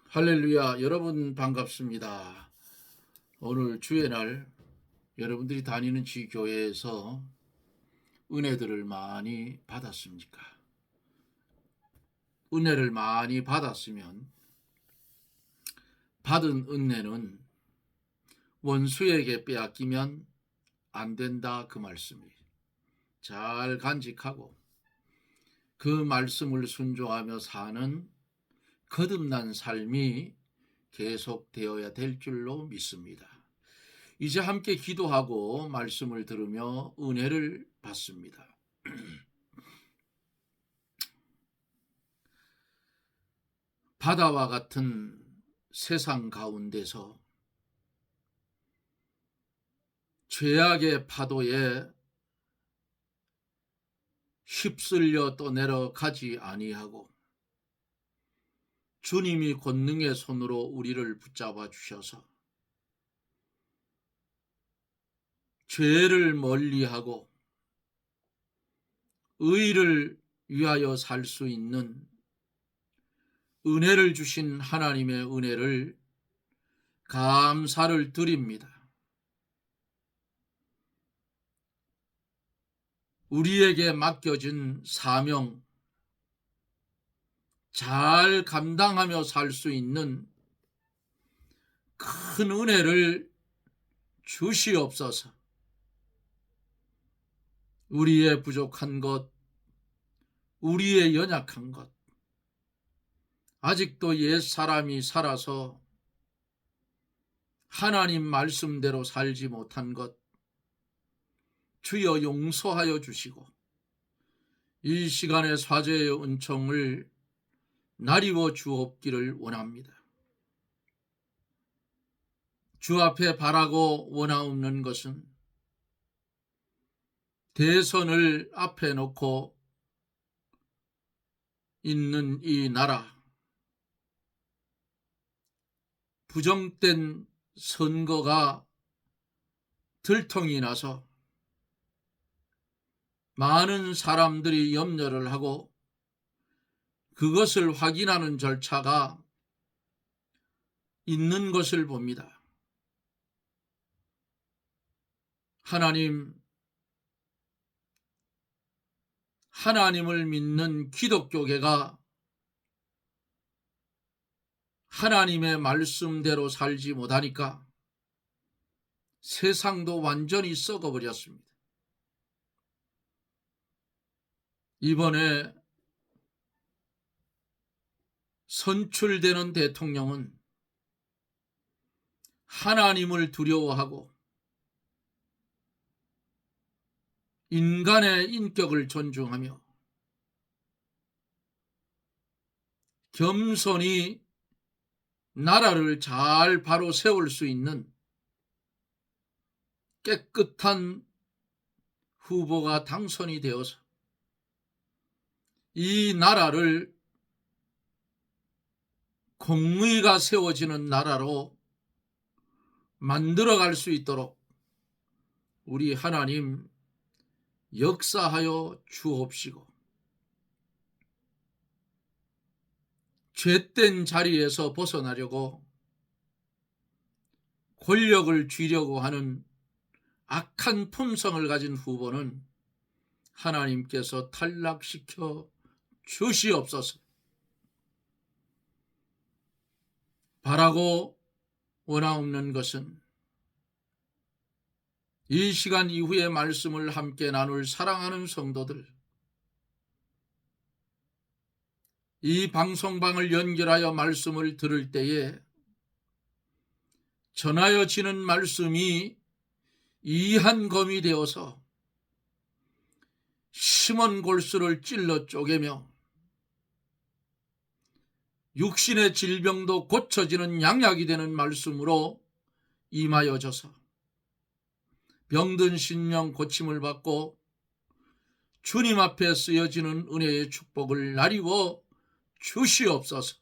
할렐루야. 여러분 반갑습니다. 오늘 주의 날 여러분들이 다니는 지교회에서 은혜들을 많이 받았습니까? 은혜를 많이 받았으면 받은 은혜는 원수에게 빼앗기면 안 된다, 그 말씀이 잘 간직하고 그 말씀을 순종하며 사는 거듭난 삶이 계속되어야 될 줄로 믿습니다. 이제 함께 기도하고 말씀을 들으며 은혜를 받습니다. 바다와 같은 세상 가운데서 죄악의 파도에 휩쓸려 떠내려가지 아니하고 주님이 권능의 손으로 우리를 붙잡아 주셔서 죄를 멀리하고 의를 위하여 살 수 있는 은혜를 주신 하나님의 은혜를 감사를 드립니다. 우리에게 맡겨진 사명 잘 감당하며 살 수 있는 큰 은혜를 주시옵소서. 우리의 부족한 것, 우리의 연약한 것, 아직도 옛 사람이 살아서 하나님 말씀대로 살지 못한 것, 주여 용서하여 주시고 이 시간에 사죄의 은총을 나리워 주옵기를 원합니다. 주 앞에 바라고 원하옵는 것은 대선을 앞에 놓고 있는 이 나라, 부정된 선거가 들통이 나서 많은 사람들이 염려를 하고 그것을 확인하는 절차가 있는 것을 봅니다. 하나님을 믿는 기독교계가 하나님의 말씀대로 살지 못하니까 세상도 완전히 썩어버렸습니다. 이번에 선출되는 대통령은 하나님을 두려워하고 인간의 인격을 존중하며 겸손히 나라를 잘 바로 세울 수 있는 깨끗한 후보가 당선이 되어서 이 나라를 공의가 세워지는 나라로 만들어갈 수 있도록 우리 하나님 역사하여 주옵시고 죄된 자리에서 벗어나려고 권력을 쥐려고 하는 악한 품성을 가진 후보는 하나님께서 탈락시켜 주시옵소서. 바라고 원하옵는 것은 이 시간 이후의 말씀을 함께 나눌 사랑하는 성도들, 이 방송방을 연결하여 말씀을 들을 때에 전하여지는 말씀이 이한검이 되어서 심은 골수를 찔러 쪼개며 육신의 질병도 고쳐지는 양약이 되는 말씀으로 임하여져서 병든 신령 고침을 받고 주님 앞에 쓰여지는 은혜의 축복을 나리워 주시옵소서.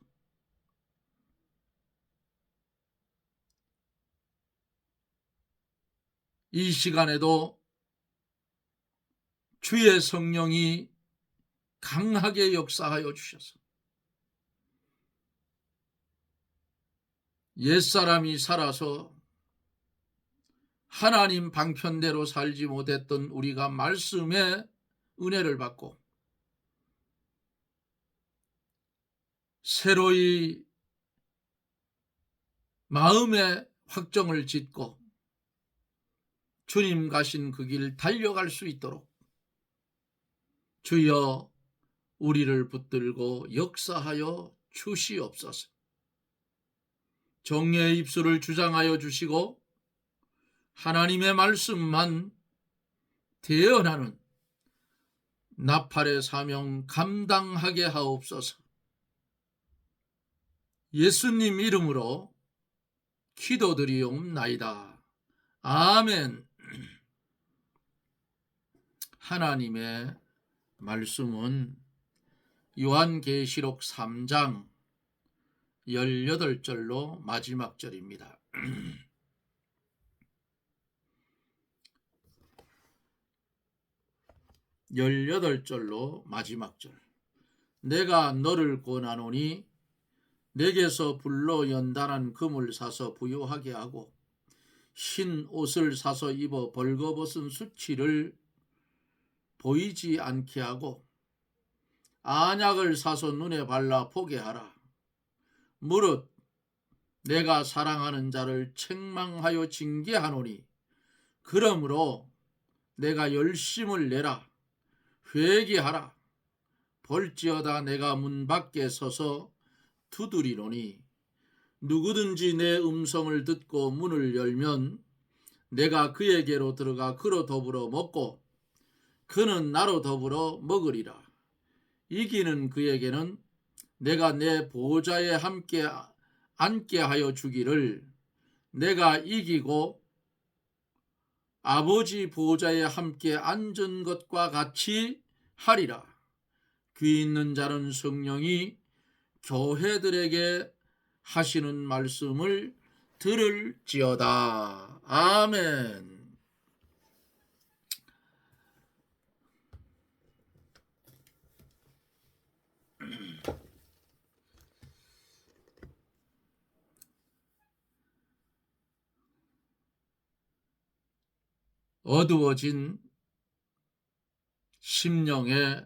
이 시간에도 주의 성령이 강하게 역사하여 주셔서 옛사람이 살아서 하나님 방편대로 살지 못했던 우리가 말씀의 은혜를 받고 새로이 마음의 확정을 짓고 주님 가신 그 길 달려갈 수 있도록 주여 우리를 붙들고 역사하여 주시옵소서. 정의의 입술을 주장하여 주시고 하나님의 말씀만 대언하는 나팔의 사명 감당하게 하옵소서. 예수님 이름으로 기도드리옵나이다. 아멘. 하나님의 말씀은 요한계시록 3장 18절로 마지막 절입니다. 18절로 마지막 절. 내가 너를 권하노니 내게서 불로 연단한 금을 사서 부요하게 하고 흰 옷을 사서 입어 벌거벗은 수치를 보이지 않게 하고 안약을 사서 눈에 발라 보게 하라. 무릇 내가 사랑하는 자를 책망하여 징계하노니 그러므로 내가 열심을 내라. 회개하라. 볼지어다 내가 문 밖에 서서 두드리노니 누구든지 내 음성을 듣고 문을 열면 내가 그에게로 들어가 그로 더불어 먹고 그는 나로 더불어 먹으리라. 이기는 그에게는 내가 내 보좌에 함께 앉게 하여 주기를 내가 이기고 아버지 보좌에 함께 앉은 것과 같이 하리라. 귀 있는 자는 성령이 교회들에게 하시는 말씀을 들을지어다. 아멘. 어두워진 심령에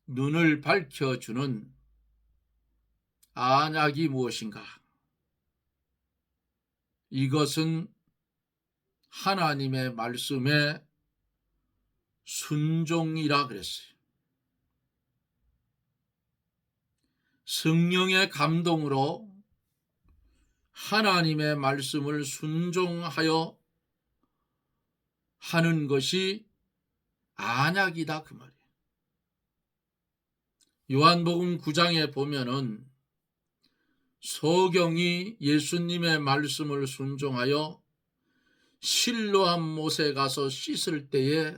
눈을 밝혀주는 안약이 무엇인가? 이것은 하나님의 말씀에 순종이라 그랬어요. 성령의 감동으로 하나님의 말씀을 순종하여 하는 것이 안약이다 그 말이에요. 요한복음 9장에 보면은 소경이 예수님의 말씀을 순종하여 실로암 못에 가서 씻을 때에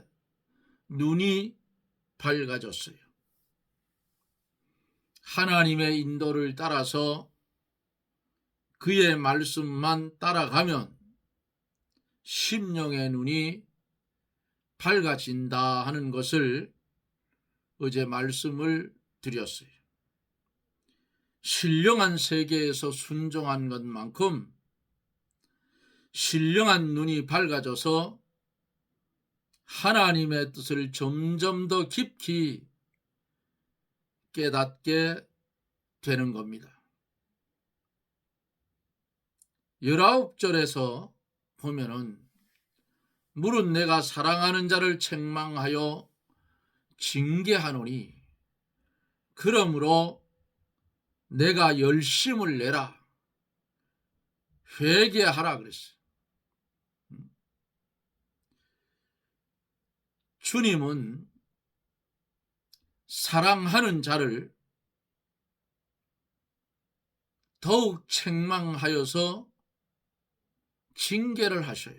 눈이 밝아졌어요. 하나님의 인도를 따라서 그의 말씀만 따라가면 심령의 눈이 밝아진다 하는 것을 어제 말씀을 드렸어요. 신령한 세계에서 순종한 것만큼 신령한 눈이 밝아져서 하나님의 뜻을 점점 더 깊이 깨닫게 되는 겁니다. 19절에서 보면은 무릇 내가 사랑하는 자를 책망하여 징계하노니 그러므로 내가 열심을 내라. 회개하라 그랬어요. 주님은 사랑하는 자를 더욱 책망하여서 징계를 하셔요.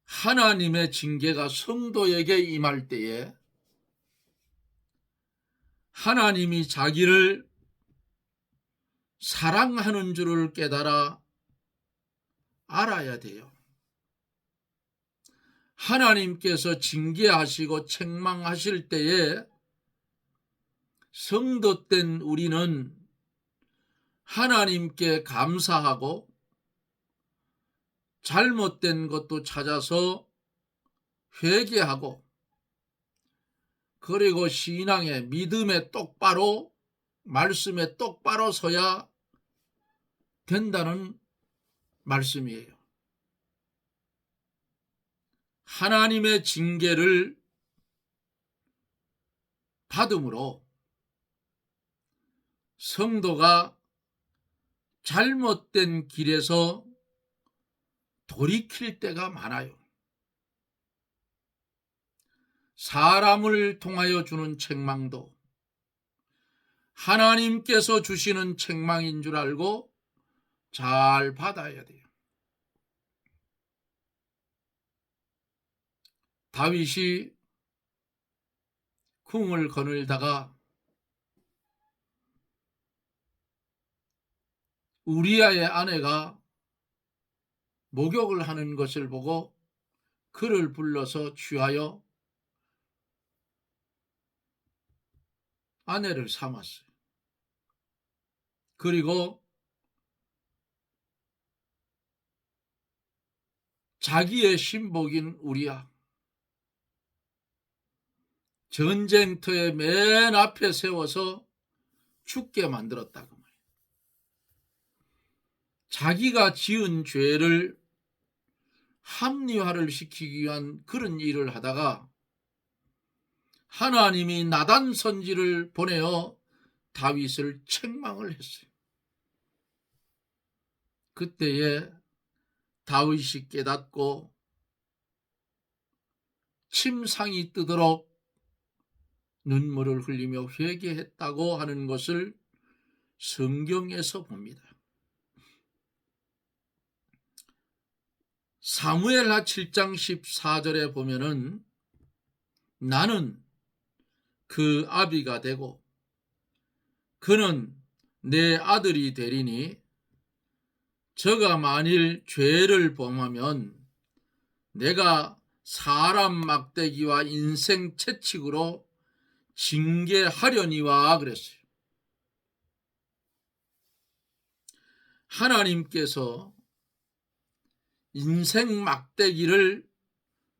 하나님의 징계가 성도에게 임할 때에 하나님이 자기를 사랑하는 줄을 깨달아 알아야 돼요. 하나님께서 징계하시고 책망하실 때에 성도된 우리는 하나님께 감사하고 잘못된 것도 찾아서 회개하고, 그리고 신앙의 믿음에 똑바로, 말씀에 똑바로 서야 된다는 말씀이에요. 하나님의 징계를 받음으로 성도가 잘못된 길에서 돌이킬 때가 많아요. 사람을 통하여 주는 책망도 하나님께서 주시는 책망인 줄 알고 잘 받아야 돼요. 다윗이 궁을 거닐다가 우리아의 아내가 목욕을 하는 것을 보고 그를 불러서 취하여 아내를 삼았어요. 그리고 자기의 신복인 우리아, 전쟁터의 맨 앞에 세워서 죽게 만들었다고 말이에요. 자기가 지은 죄를 합리화를 시키기 위한 그런 일을 하다가 하나님이 나단 선지를 보내어 다윗을 책망을 했어요. 그때에 다윗이 깨닫고 침상이 뜨도록 눈물을 흘리며 회개했다고 하는 것을 성경에서 봅니다. 사무엘하 7장 14절에 보면은 나는 그 아비가 되고 그는 내 아들이 되리니 저가 만일 죄를 범하면 내가 사람 막대기와 인생 채찍으로 징계하려니와 그랬어요. 하나님께서 인생 막대기를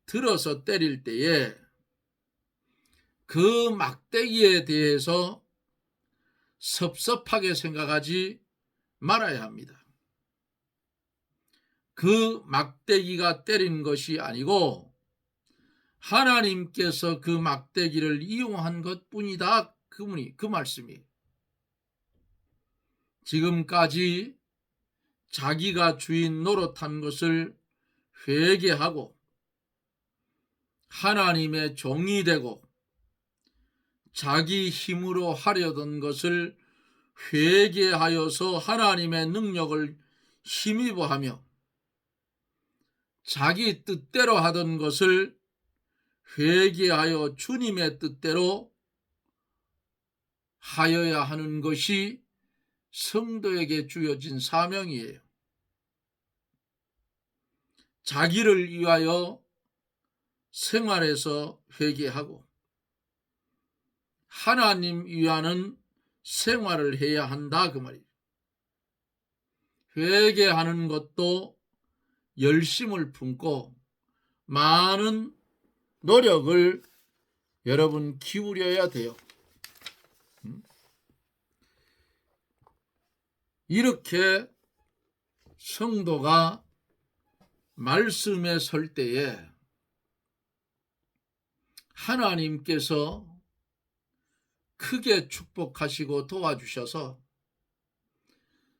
들어서 때릴 때에 그 막대기에 대해서 섭섭하게 생각하지 말아야 합니다. 그 막대기가 때린 것이 아니고 하나님께서 그 막대기를 이용한 것뿐이다. 그 말씀이에요. 지금까지 자기가 주인 노릇한 것을 회개하고 하나님의 종이 되고 자기 힘으로 하려던 것을 회개하여서 하나님의 능력을 힘입어하며 자기 뜻대로 하던 것을 회개하여 주님의 뜻대로 하여야 하는 것이 성도에게 주어진 사명이에요. 자기를 위하여 생활에서 회개하고 하나님 위하는 생활을 해야 한다 그 말이에요. 회개하는 것도 열심을 품고 많은 노력을 여러분 기울여야 돼요. 이렇게 성도가 말씀에 설 때에 하나님께서 크게 축복하시고 도와주셔서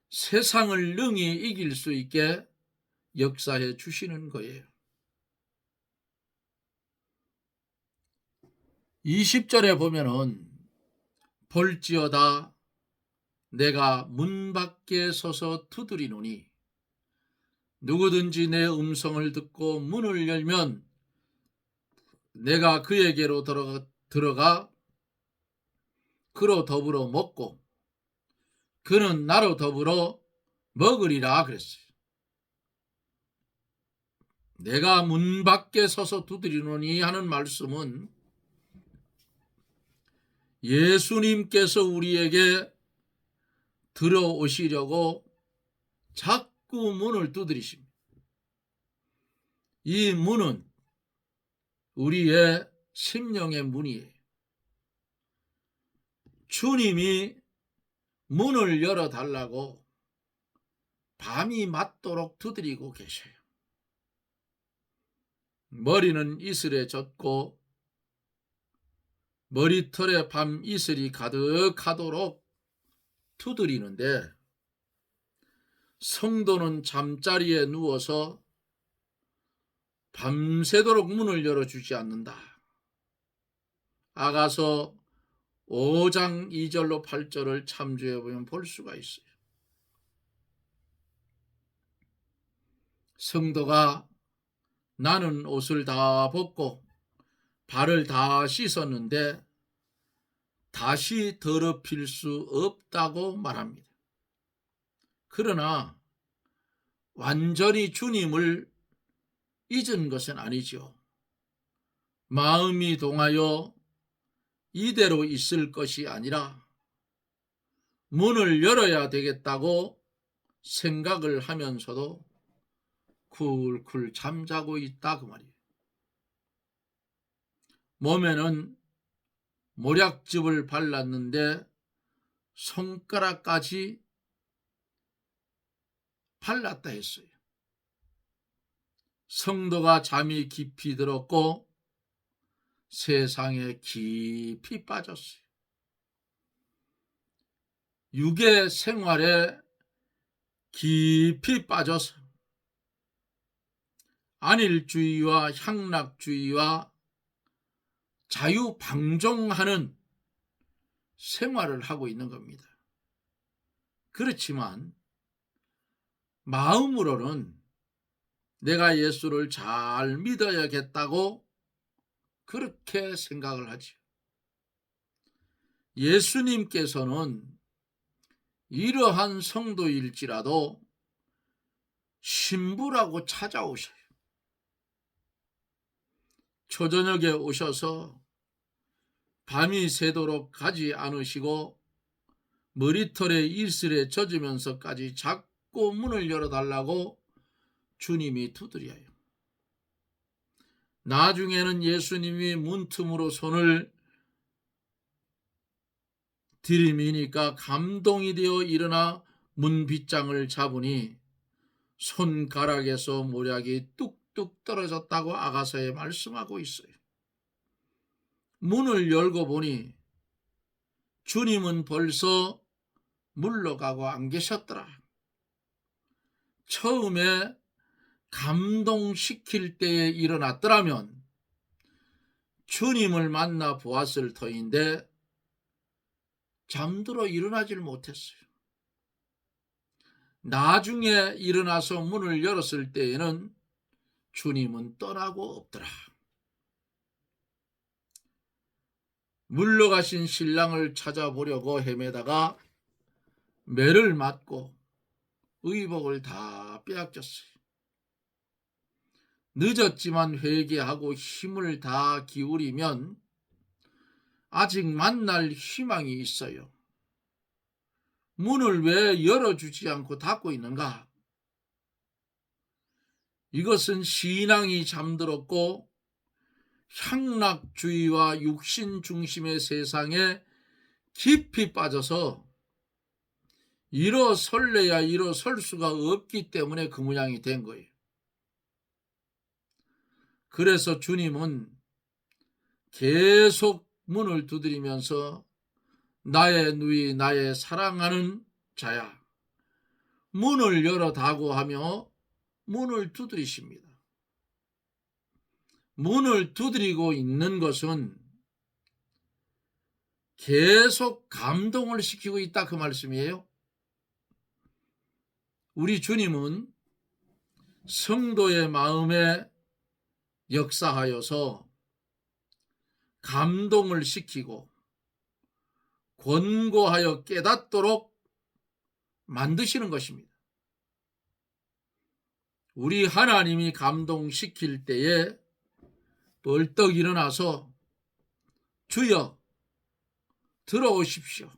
세상을 능히 이길 수 있게 역사해 주시는 거예요. 20절에 보면은 볼지어다 내가 문 밖에 서서 두드리노니 누구든지 내 음성을 듣고 문을 열면 내가 그에게로 들어가 그로 더불어 먹고 그는 나로 더불어 먹으리라 그랬어요. 내가 문 밖에 서서 두드리노니 하는 말씀은 예수님께서 우리에게 들어오시려고 자꾸 문을 두드리십니다. 이 문은 우리의 심령의 문이에요. 주님이 문을 열어달라고 밤이 맞도록 두드리고 계셔요. 머리는 이슬에 젖고 머리털에 밤 이슬이 가득하도록 두드리는데, 성도는 잠자리에 누워서 밤새도록 문을 열어주지 않는다. 아가서 5장 2절로 8절을 참조해 보면 볼 수가 있어요. 성도가 나는 옷을 다 벗고 발을 다 씻었는데 다시 더럽힐 수 없다고 말합니다. 그러나 완전히 주님을 잊은 것은 아니죠. 마음이 동하여 이대로 있을 것이 아니라 문을 열어야 되겠다고 생각을 하면서도 쿨쿨 잠자고 있다 그 말이에요. 몸에는 모략즙을 발랐는데 손가락까지 발랐다 했어요. 성도가 잠이 깊이 들었고 세상에 깊이 빠졌어요. 육의 생활에 깊이 빠져서 안일주의와 향락주의와 자유방종하는 생활을 하고 있는 겁니다. 그렇지만 마음으로는 내가 예수를 잘 믿어야겠다고 그렇게 생각을 하죠. 예수님께서는 이러한 성도일지라도 신부라고 찾아오셔요. 초저녁에 오셔서 밤이 새도록 가지 않으시고 머리털에 이슬에 젖으면서까지 자꾸 문을 열어달라고 주님이 두드려요. 나중에는 예수님이 문틈으로 손을 들이미니까 감동이 되어 일어나 문빗장을 잡으니 손가락에서 모략이 뚝뚝 떨어졌다고 아가서에 말씀하고 있어요. 문을 열고 보니 주님은 벌써 물러가고 안 계셨더라. 처음에 감동시킬 때에 일어났더라면 주님을 만나 보았을 터인데 잠들어 일어나질 못했어요. 나중에 일어나서 문을 열었을 때에는 주님은 떠나고 없더라. 물러가신 신랑을 찾아보려고 헤매다가 매를 맞고 의복을 다 빼앗겼어요. 늦었지만 회개하고 힘을 다 기울이면 아직 만날 희망이 있어요. 문을 왜 열어주지 않고 닫고 있는가? 이것은 신앙이 잠들었고 향락주의와 육신 중심의 세상에 깊이 빠져서 일어설래야 일어설 수가 없기 때문에 그 모양이 된 거예요. 그래서 주님은 계속 문을 두드리면서 나의 누이, 나의 사랑하는 자야, 문을 열어다고 하며 문을 두드리십니다. 문을 두드리고 있는 것은 계속 감동을 시키고 있다 그 말씀이에요. 우리 주님은 성도의 마음에 역사하여서 감동을 시키고 권고하여 깨닫도록 만드시는 것입니다. 우리 하나님이 감동시킬 때에 벌떡 일어나서 주여 들어오십시오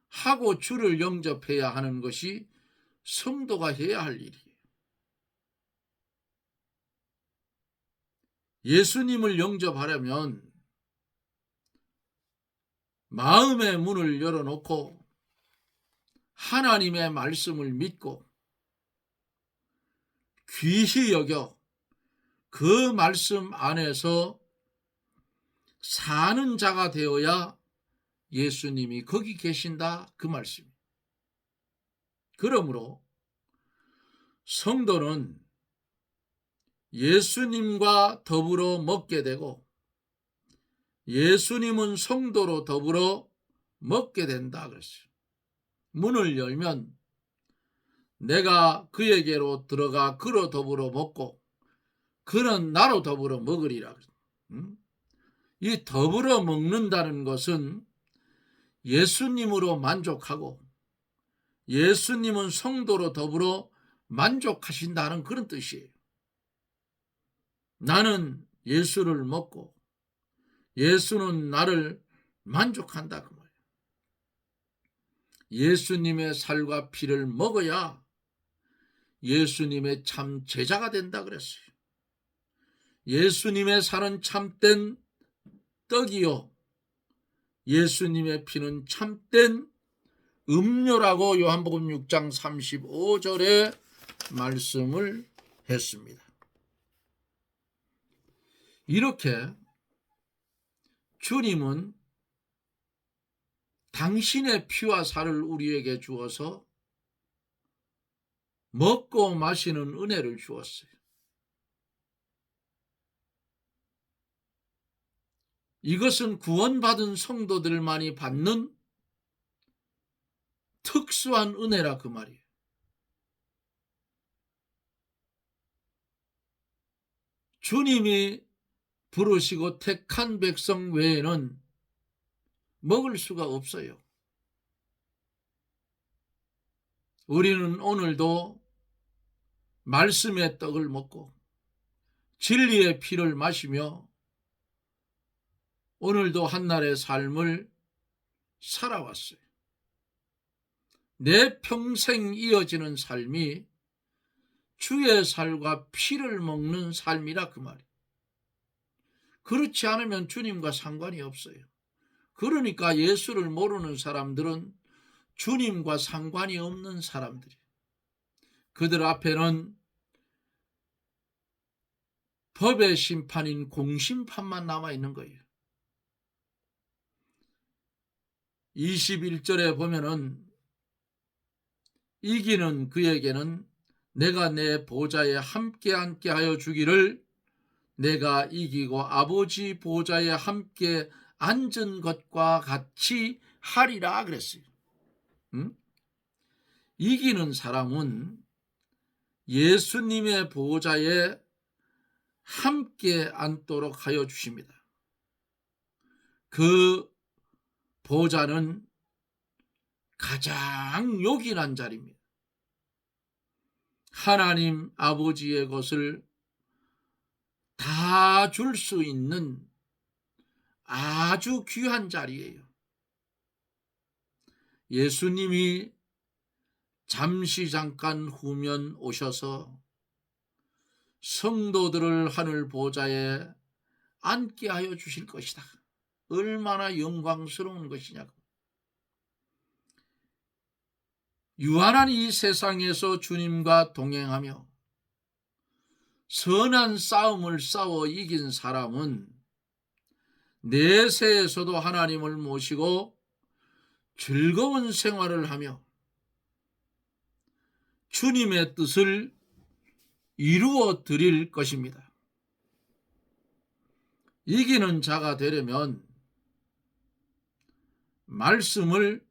하고 주를 영접해야 하는 것이 성도가 해야 할 일이에요. 예수님을 영접하려면 마음의 문을 열어놓고 하나님의 말씀을 믿고 귀히 여겨 그 말씀 안에서 사는 자가 되어야 예수님이 거기 계신다 그 말씀이에요. 그러므로 성도는 예수님과 더불어 먹게 되고 예수님은 성도로 더불어 먹게 된다 그랬어요. 문을 열면 내가 그에게로 들어가 그로 더불어 먹고 그는 나로 더불어 먹으리라. 이 더불어 먹는다는 것은 예수님으로 만족하고 예수님은 성도로 더불어 만족하신다는 그런 뜻이에요. 나는 예수를 먹고 예수는 나를 만족한다 그 말이에요. 예수님의 살과 피를 먹어야 예수님의 참 제자가 된다 그랬어요. 예수님의 살은 참된 떡이요 예수님의 피는 참된 음료라고 요한복음 6장 35절에 말씀을 했습니다. 이렇게 주님은 당신의 피와 살을 우리에게 주어서 먹고 마시는 은혜를 주었어요. 이것은 구원받은 성도들만이 받는 특수한 은혜라 그 말이에요. 주님이 부르시고 택한 백성 외에는 먹을 수가 없어요. 우리는 오늘도 말씀의 떡을 먹고 진리의 피를 마시며 오늘도 한날의 삶을 살아왔어요. 내 평생 이어지는 삶이 주의 살과 피를 먹는 삶이라 그 말이에요. 그렇지 않으면 주님과 상관이 없어요. 그러니까 예수를 모르는 사람들은 주님과 상관이 없는 사람들이에요. 그들 앞에는 법의 심판인 공심판만 남아있는 거예요. 21절에 보면은 이기는 그에게는 내가 내 보좌에 함께 앉게 하여 주기를 내가 이기고 아버지 보좌에 함께 앉은 것과 같이 하리라 그랬어요. 이기는 사람은 예수님의 보좌에 함께 앉도록 하여 주십니다. 그 보좌는 가장 요긴한 자리입니다. 하나님 아버지의 것을 다 줄 수 있는 아주 귀한 자리예요. 예수님이 잠시 잠깐 후면 오셔서 성도들을 하늘 보좌에 앉게 하여 주실 것이다. 얼마나 영광스러운 것이냐고. 유한한 이 세상에서 주님과 동행하며 선한 싸움을 싸워 이긴 사람은 내세에서도 하나님을 모시고 즐거운 생활을 하며 주님의 뜻을 이루어 드릴 것입니다. 이기는 자가 되려면 말씀을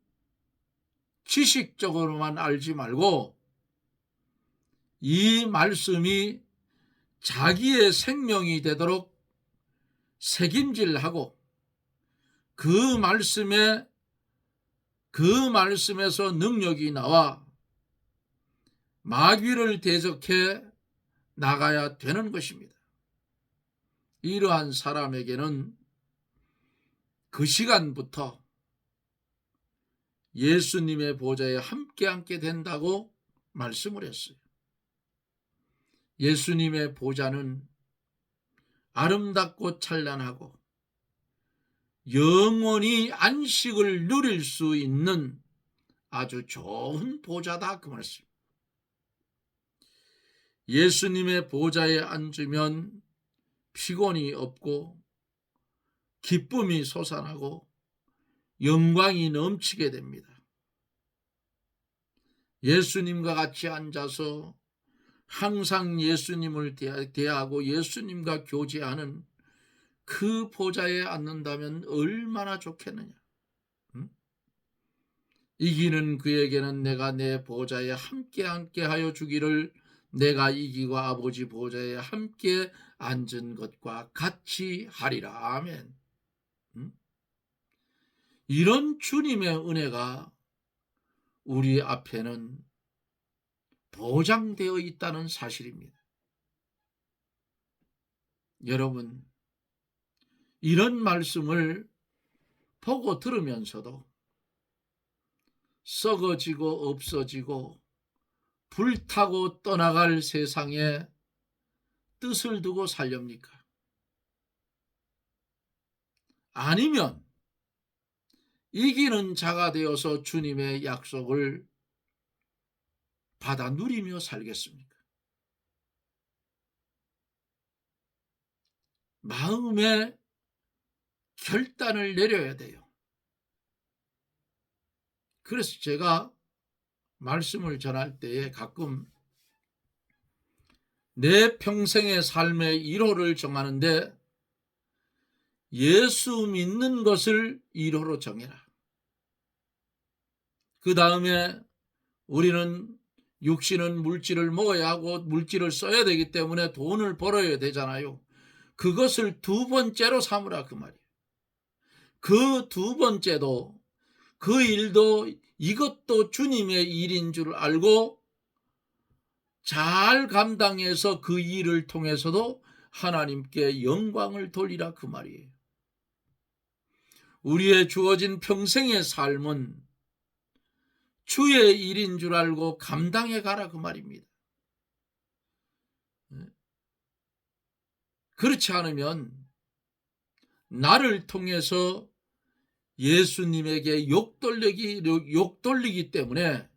지식적으로만 알지 말고 이 말씀이 자기의 생명이 되도록 새김질하고 그 말씀에서 능력이 나와 마귀를 대적해 나가야 되는 것입니다. 이러한 사람에게는 그 시간부터 예수님의 보좌에 함께 앉게 된다고 말씀을 했어요. 예수님의 보좌는 아름답고 찬란하고 영원히 안식을 누릴 수 있는 아주 좋은 보좌다 그 말씀. 예수님의 보좌에 앉으면 피곤이 없고 기쁨이 솟아나고 영광이 넘치게 됩니다. 예수님과 같이 앉아서 항상 예수님을 대하고 예수님과 교제하는 그 보좌에 앉는다면 얼마나 좋겠느냐. 이기는 그에게는 내가 내 보좌에 함께 하여 주기를 내가 이기고 아버지 보좌에 함께 앉은 것과 같이 하리라. 아멘. 이런 주님의 은혜가 우리 앞에는 보장되어 있다는 사실입니다. 여러분, 이런 말씀을 보고 들으면서도 썩어지고 없어지고 불타고 떠나갈 세상에 뜻을 두고 살렵니까? 아니면 이기는 자가 되어서 주님의 약속을 받아 누리며 살겠습니까? 마음의 결단을 내려야 돼요. 그래서 제가 말씀을 전할 때에 가끔 내 평생의 삶의 1호를 정하는데 예수 믿는 것을 1호로 정해라. 그 다음에 우리는 육신은 물질을 먹어야 하고 물질을 써야 되기 때문에 돈을 벌어야 되잖아요. 그것을 두 번째로 삼으라 그 말이에요. 그 두 번째도 그 일도 이것도 주님의 일인 줄 알고 잘 감당해서 그 일을 통해서도 하나님께 영광을 돌리라 그 말이에요. 우리의 주어진 평생의 삶은 주의 일인 줄 알고 감당해 가라 그 말입니다. 그렇지 않으면 나를 통해서 예수님에게 욕 돌리기 때문에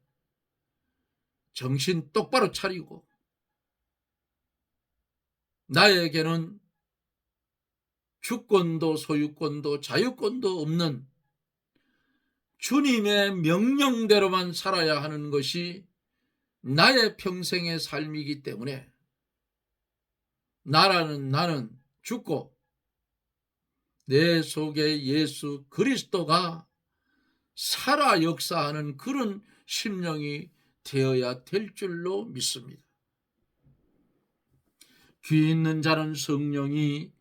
정신 똑바로 차리고 나에게는 주권도 소유권도 자유권도 없는 주님의 명령대로만 살아야 하는 것이 나의 평생의 삶이기 때문에 나는 죽고 내 속에 예수 그리스도가 살아 역사하는 그런 심령이 되어야 될 줄로 믿습니다. 귀 있는 자는 성령이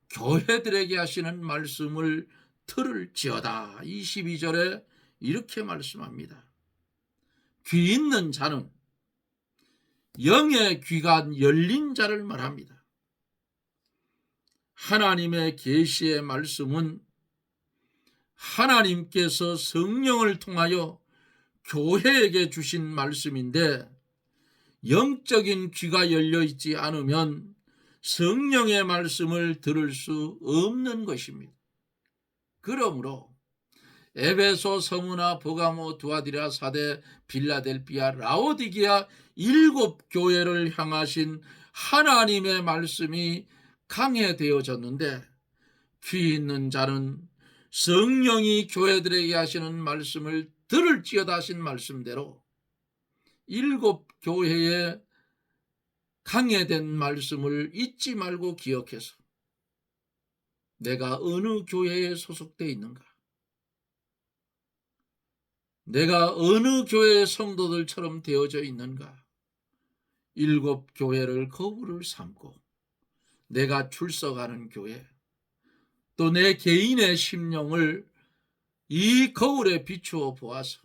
교회들에게 하시는 말씀을 들을지어다. 22절에 이렇게 말씀합니다. 귀 있는 자는 영의 귀가 열린 자를 말합니다. 하나님의 계시의 말씀은 하나님께서 성령을 통하여 교회에게 주신 말씀인데 영적인 귀가 열려 있지 않으면 성령의 말씀을 들을 수 없는 것입니다. 그러므로 에베소, 서무나, 버가모, 두아디라, 사데, 빌라델비아, 라오디게아 7 교회를 향하신 하나님의 말씀이 강해되어졌는데 귀 있는 자는 성령이 교회들에게 하시는 말씀을 들을지어다 하신 말씀대로 7 교회의 강해된 말씀을 잊지 말고 기억해서 내가 어느 교회에 소속되어 있는가, 내가 어느 교회의 성도들처럼 되어져 있는가, 7 교회를 거울을 삼고 내가 출석하는 교회, 또 내 개인의 심령을 이 거울에 비추어 보아서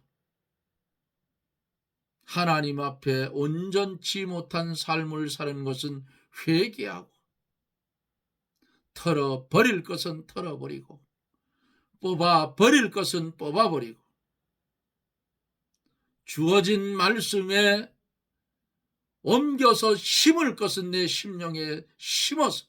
하나님 앞에 온전치 못한 삶을 사는 것은 회개하고 털어버릴 것은 털어버리고 뽑아 버릴 것은 뽑아버리고 주어진 말씀에 옮겨서 심을 것은 내 심령에 심어서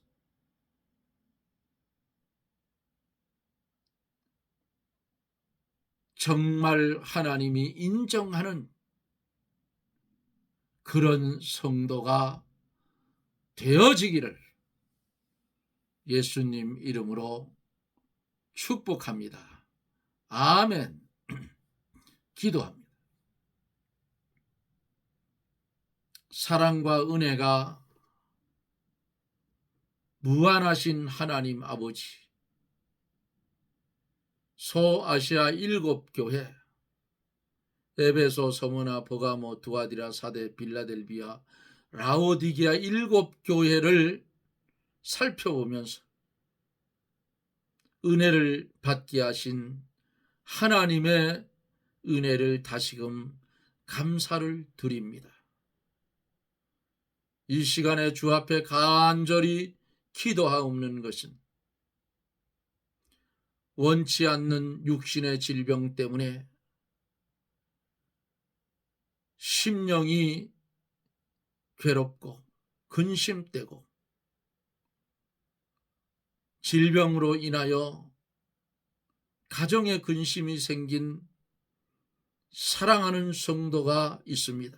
정말 하나님이 인정하는 그런 성도가 되어지기를 예수님 이름으로 축복합니다. 아멘. 기도합니다. 사랑과 은혜가 무한하신 하나님 아버지, 소아시아 7교회, 에베소, 서머나, 버가모, 두아디라, 사데, 빌라델비아, 라오디게아 7교회를 살펴보면서 은혜를 받게 하신 하나님의 은혜를 다시금 감사를 드립니다. 이 시간에 주 앞에 간절히 기도하옵는 것은 원치 않는 육신의 질병 때문에 심령이 괴롭고 근심되고 질병으로 인하여 가정에 근심이 생긴 사랑하는 성도가 있습니다.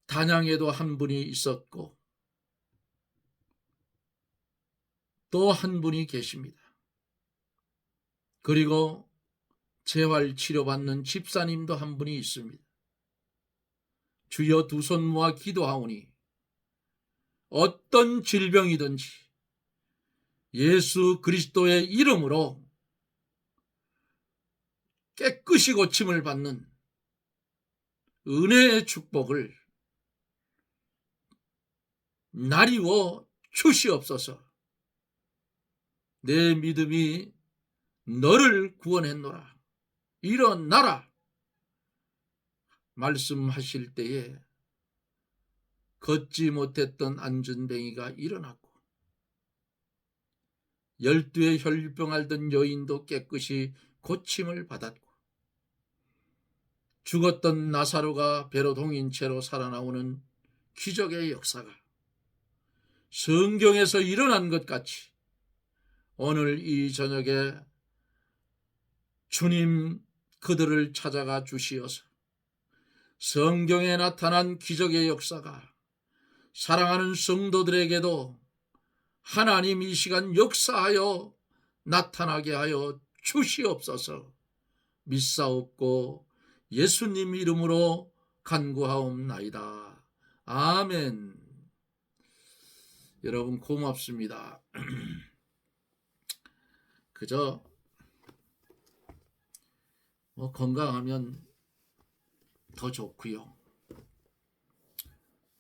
단양에도 한 분이 있었고 또 한 분이 계십니다. 그리고 재활 치료받는 집사님도 한 분이 있습니다. 주여 두 손 모아 기도하오니 어떤 질병이든지 예수 그리스도의 이름으로 깨끗이 고침을 받는 은혜의 축복을 나리워 주시옵소서. 내 믿음이 너를 구원했노라. 일어나라. 말씀하실 때에 걷지 못했던 안전뱅이가 일어났고 12의 혈류병 앓던 여인도 깨끗이 고침을 받았고 죽었던 나사로가 배로 동인 채로 살아나오는 기적의 역사가 성경에서 일어난 것 같이 오늘 이 저녁에 주님 그들을 찾아가 주시어서 성경에 나타난 기적의 역사가 사랑하는 성도들에게도 하나님 이 시간 역사하여 나타나게 하여 주시옵소서. 믿사옵고 예수님 이름으로 간구하옵나이다. 아멘. 여러분 고맙습니다. 그저 건강하면 더 좋고요.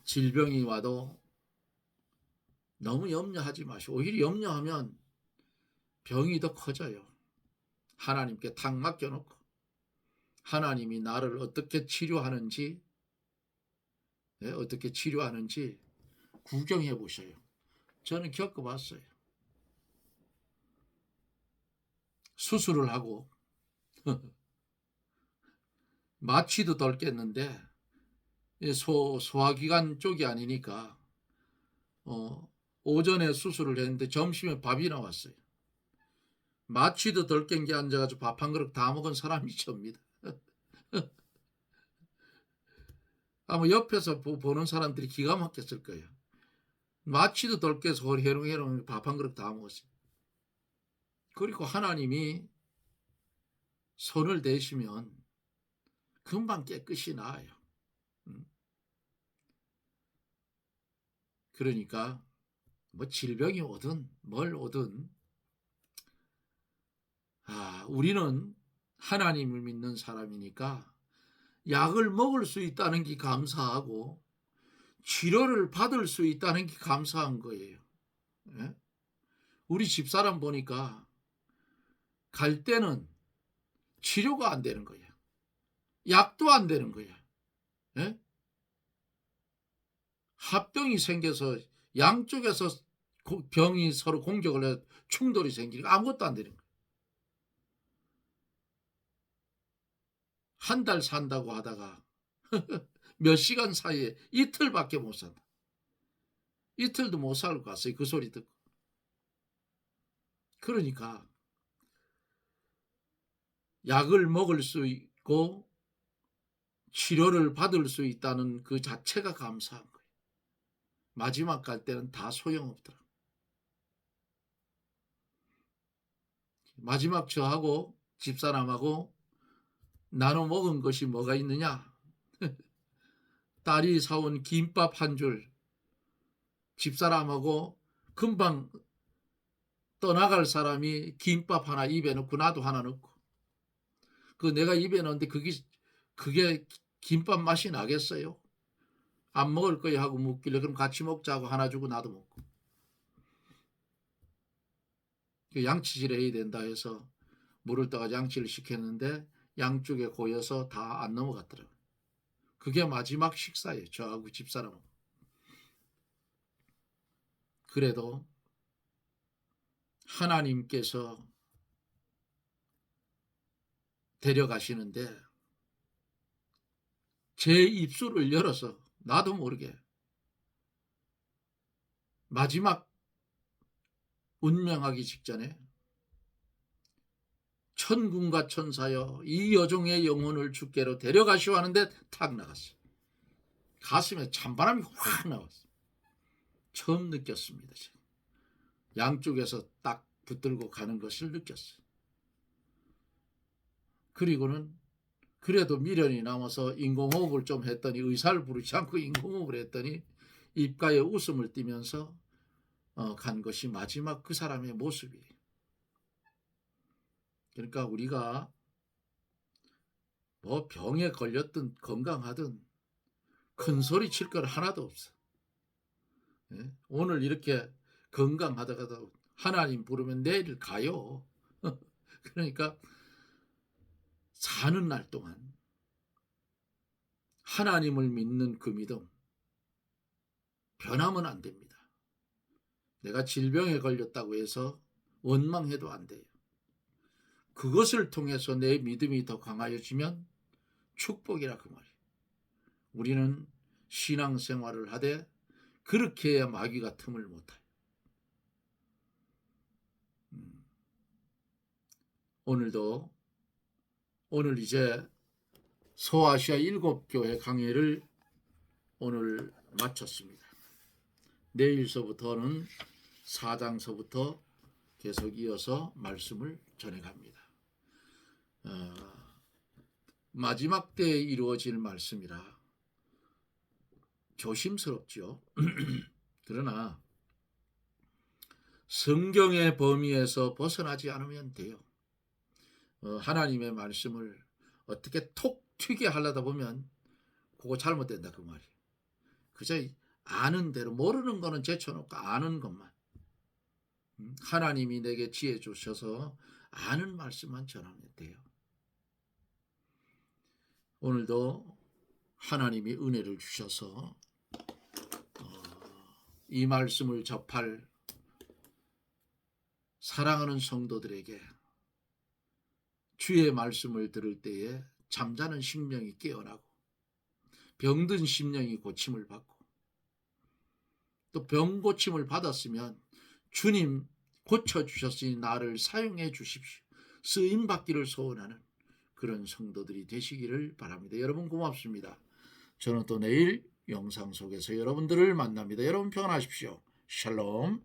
질병이 와도 너무 염려하지 마시고 오히려 염려하면 병이 더 커져요. 하나님께 탁 맡겨놓고 하나님이 나를 어떻게 치료하는지 구경해 보셔요. 저는 겪어봤어요. 수술을 하고 마취도 덜 깼는데 소화기관 쪽이 아니니까 오전에 수술을 했는데 점심에 밥이 나왔어요. 마취도 덜 깬 게 앉아가지고 밥 한 그릇 다 먹은 사람이 접니다. 아마 옆에서 보는 사람들이 기가 막혔을 거예요. 마취도 덜 깨서 해롱해롱 밥 한 그릇 다 먹었어요. 그리고 하나님이 손을 대시면 금방 깨끗이 나아요. 그러니까 뭐 질병이 오든 뭘 오든 우리는 하나님을 믿는 사람이니까 약을 먹을 수 있다는 게 감사하고 치료를 받을 수 있다는 게 감사한 거예요. 예? 우리 집사람 보니까 갈 때는 치료가 안 되는 거야. 약도 안 되는 거야. 예? 합병이 생겨서 양쪽에서 병이 서로 공격을 해 충돌이 생기니까 아무것도 안 되는 거예요. 한 달 산다고 하다가 몇 시간 사이에 이틀밖에 못 산다. 이틀도 못 살 것 같아요. 그 소리 듣고. 그러니까 약을 먹을 수 있고 치료를 받을 수 있다는 그 자체가 감사한 거예요. 마지막 갈 때는 다 소용없더라. 마지막 저하고 집사람하고 나눠 먹은 것이 뭐가 있느냐? 딸이 사온 김밥 한 줄, 집사람하고 금방 떠나갈 사람이 김밥 하나 입에 넣고 나도 하나 넣고, 그 내가 입에 넣는데 그게 김밥 맛이 나겠어요? 안 먹을 거야 하고 묻길래 그럼 같이 먹자고 하나 주고 나도 먹고. 양치질 해야 된다 해서 물을 떠가 양치를 시켰는데 양쪽에 고여서 다 안 넘어갔더라고요. 그게 마지막 식사예요. 저하고 집사람은. 그래도 하나님께서 데려가시는데 제 입술을 열어서 나도 모르게 마지막 운명하기 직전에 천군과 천사여 이 여종의 영혼을 주께로 데려가시오 하는데 탁 나갔어요. 가슴에 찬바람이 확 나왔어요. 처음 느꼈습니다. 제가. 양쪽에서 딱 붙들고 가는 것을 느꼈어요. 그리고는 그래도 미련이 남아서 인공호흡을 좀 했더니, 의사를 부르지 않고 인공호흡을 했더니 입가에 웃음을 띠면서 간 것이 마지막 그 사람의 모습이에요. 그러니까 우리가 뭐 병에 걸렸든 건강하든 큰 소리 칠 건 하나도 없어. 예? 오늘 이렇게 건강하다가도 하나님 부르면 내일 가요. 그러니까 사는 날 동안 하나님을 믿는 그 믿음 변하면 안 됩니다. 내가 질병에 걸렸다고 해서 원망해도 안 돼요. 그것을 통해서 내 믿음이 더 강하여지면 축복이라 그 말이에요. 우리는 신앙생활을 하되 그렇게 해야 마귀가 틈을 못해요. 오늘 이제 소아시아 7교회 강해를 오늘 마쳤습니다. 내일서부터는 4장서부터 계속 이어서 말씀을 전해갑니다. 마지막 때에 이루어질 말씀이라 조심스럽죠. 그러나 성경의 범위에서 벗어나지 않으면 돼요. 하나님의 말씀을 어떻게 톡 튀게 하려다 보면 그거 잘못된다 그 말이에요. 그저 아는 대로, 모르는 거는 제쳐놓고 아는 것만, 하나님이 내게 지혜 주셔서 아는 말씀만 전하면 돼요. 오늘도 하나님이 은혜를 주셔서 이 말씀을 접할 사랑하는 성도들에게 주의 말씀을 들을 때에 잠자는 심령이 깨어나고 병든 심령이 고침을 받고, 또 병 고침을 받았으면 주님 고쳐주셨으니 나를 사용해 주십시오, 쓰임받기를 소원하는 그런 성도들이 되시기를 바랍니다. 여러분 고맙습니다. 저는 또 내일 영상 속에서 여러분들을 만납니다. 여러분 평안하십시오. 샬롬.